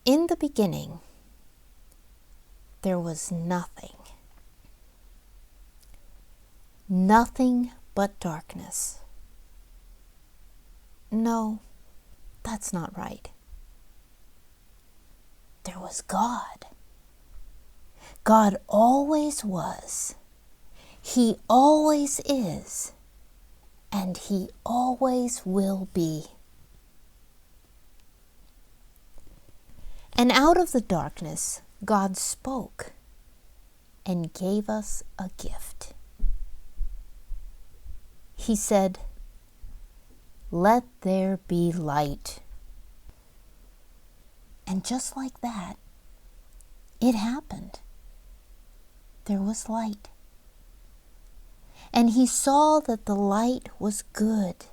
In the beginning, there was nothing. Nothing but darkness. No, that's not right. There was God. God always was. He always is. And He always will be. And out of the darkness, God spoke and gave us a gift. He said, "Let there be light." And just like that, it happened. There was light. And He saw that the light was good.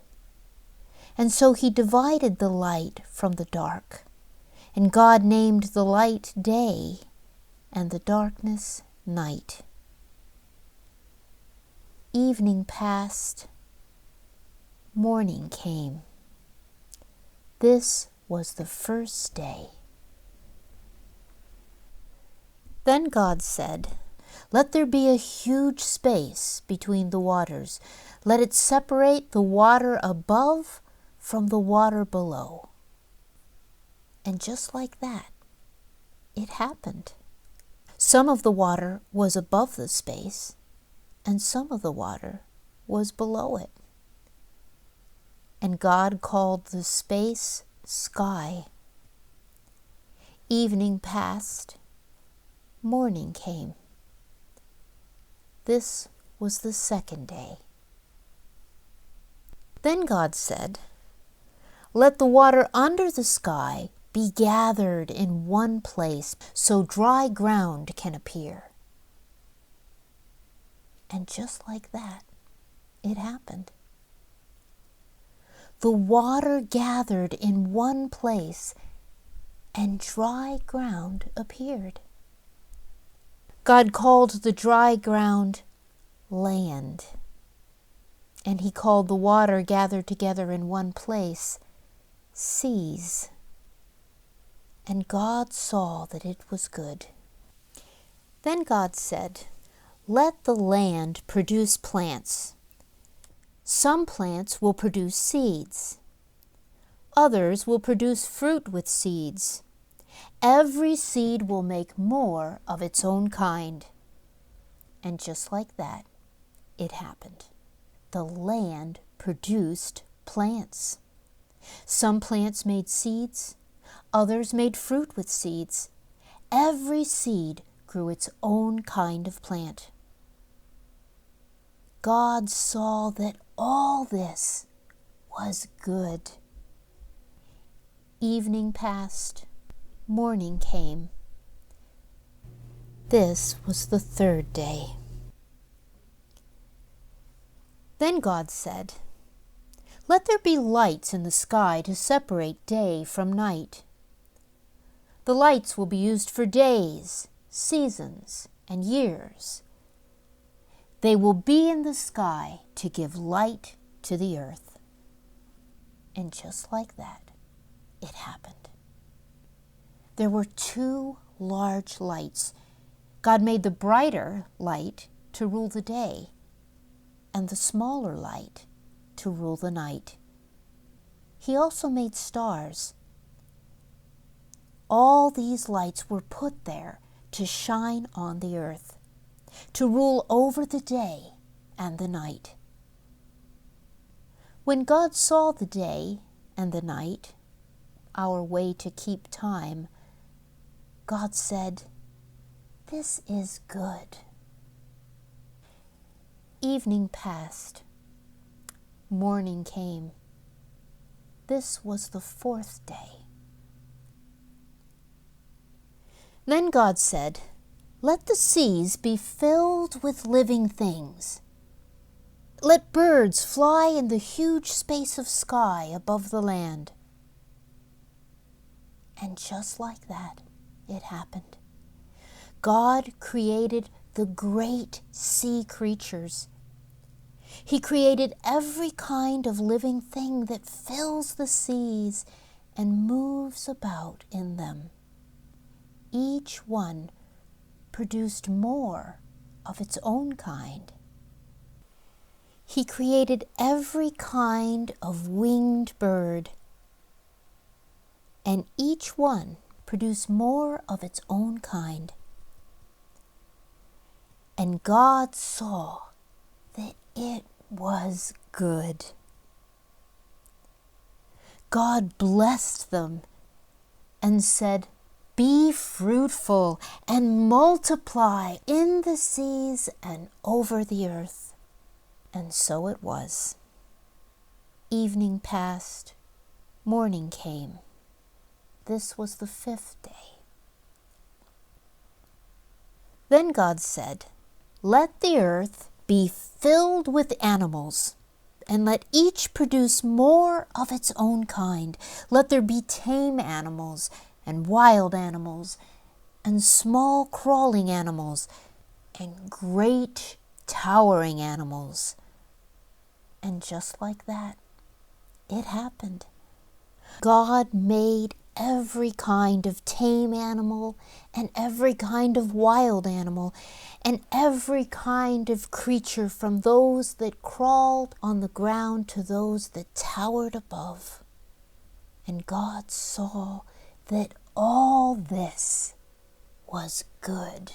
And so He divided the light from the dark. And God named the light day and the darkness night. Evening passed. Morning came. This was the first day. Then God said, "Let there be a huge space between the waters. Let it separate the water above from the water below." And just like that, it happened. Some of the water was above the space, and some of the water was below it. And God called the space sky. Evening passed. Morning came. This was the second day. Then God said, "Let the water under the sky be gathered in one place so dry ground can appear." And just like that, it happened. The water gathered in one place and dry ground appeared. God called the dry ground land, and He called the water gathered together in one place seas. And God saw that it was good. Then God said, "Let the land produce plants. Some plants will produce seeds. Others will produce fruit with seeds. Every seed will make more of its own kind." And just like that, it happened. The land produced plants. Some plants made seeds. Others made fruit with seeds. Every seed grew its own kind of plant. God saw that all this was good. Evening passed. Morning came. This was the third day. Then God said, "Let there be lights in the sky to separate day from night. The lights will be used for days, seasons, and years. They will be in the sky to give light to the earth." And just like that, it happened. There were two large lights. God made the brighter light to rule the day, and the smaller light to rule the night. He also made stars. All these lights were put there to shine on the earth, to rule over the day and the night. When God saw the day and the night, our way to keep time, God said, "This is good." Evening passed. Morning came. This was the fourth day. Then God said, "Let the seas be filled with living things. Let birds fly in the huge space of sky above the land." And just like that, it happened. God created the great sea creatures. He created every kind of living thing that fills the seas and moves about in them. each one produced more of its own kind. He created every kind of winged bird, and each one produced more of its own kind. And God saw that it was good. God blessed them and said, "Be fruitful and multiply in the seas and over the earth." And so it was. Evening passed, morning came. This was the 5th day. Then God said, "Let the earth be filled with animals, and let each produce more of its own kind. Let there be tame animals and wild animals, and small crawling animals, and great towering animals." And just like that, it happened. God made every kind of tame animal, and every kind of wild animal, and every kind of creature, from those that crawled on the ground to those that towered above. And God saw that all this was good.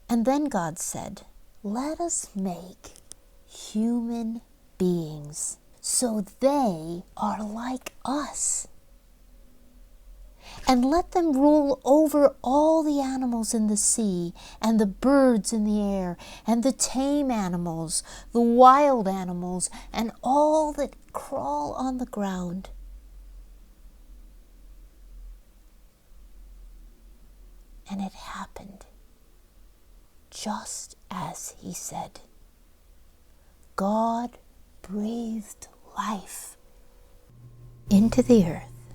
And then God said, "Let us make human beings so they are like us. And let them rule over all the animals in the sea, and the birds in the air, and the tame animals, the wild animals, and all that crawl on the ground." And it happened just as He said. God breathed life into the earth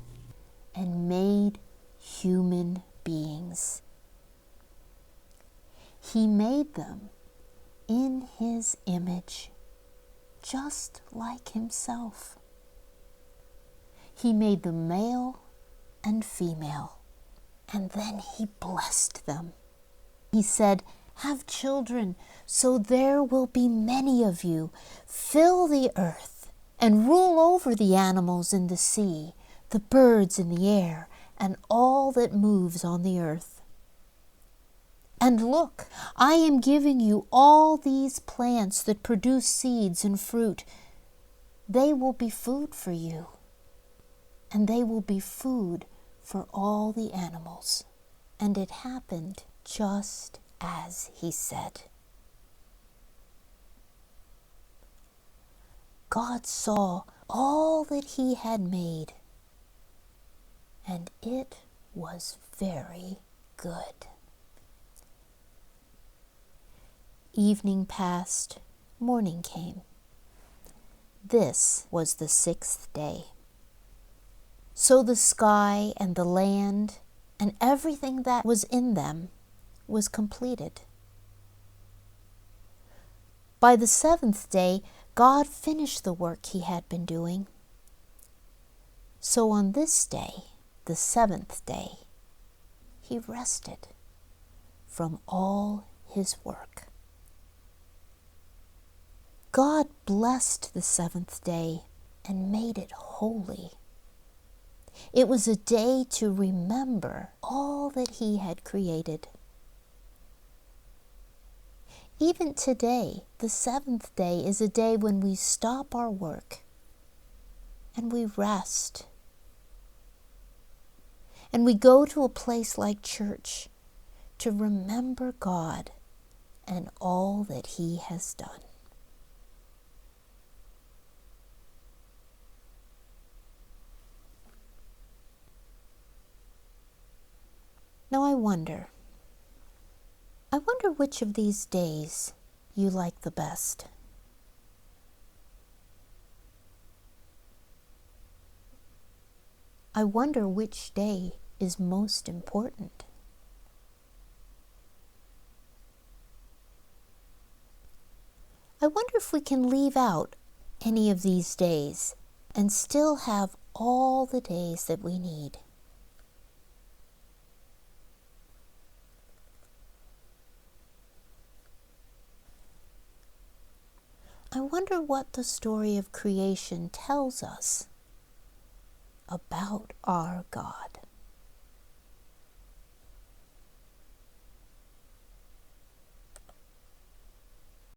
and made human beings. He made them in His image, just like Himself. He made them male and female, and then He blessed them. He said, "Have children, so there will be many of you. Fill the earth and rule over the animals in the sea, the birds in the air, and all that moves on the earth. And look, I am giving you all these plants that produce seeds and fruit. They will be food for you, and they will be food for all the animals." And it happened just as He said. God saw all that He had made, and it was very good. Evening passed, morning came. This was the 6th day. So the sky and the land and everything that was in them was completed. By the 7th day, God finished the work He had been doing. So on this day, the 7th day, He rested from all His work. God blessed the 7th day and made it holy. It was a day to remember all that He had created. Even today, the 7th day is a day when we stop our work and we rest. And we go to a place like church to remember God and all that He has done. Now I wonder which of these days you like the best. I wonder which day is most important. I wonder if we can leave out any of these days and still have all the days that we need. I wonder what the story of creation tells us about our God.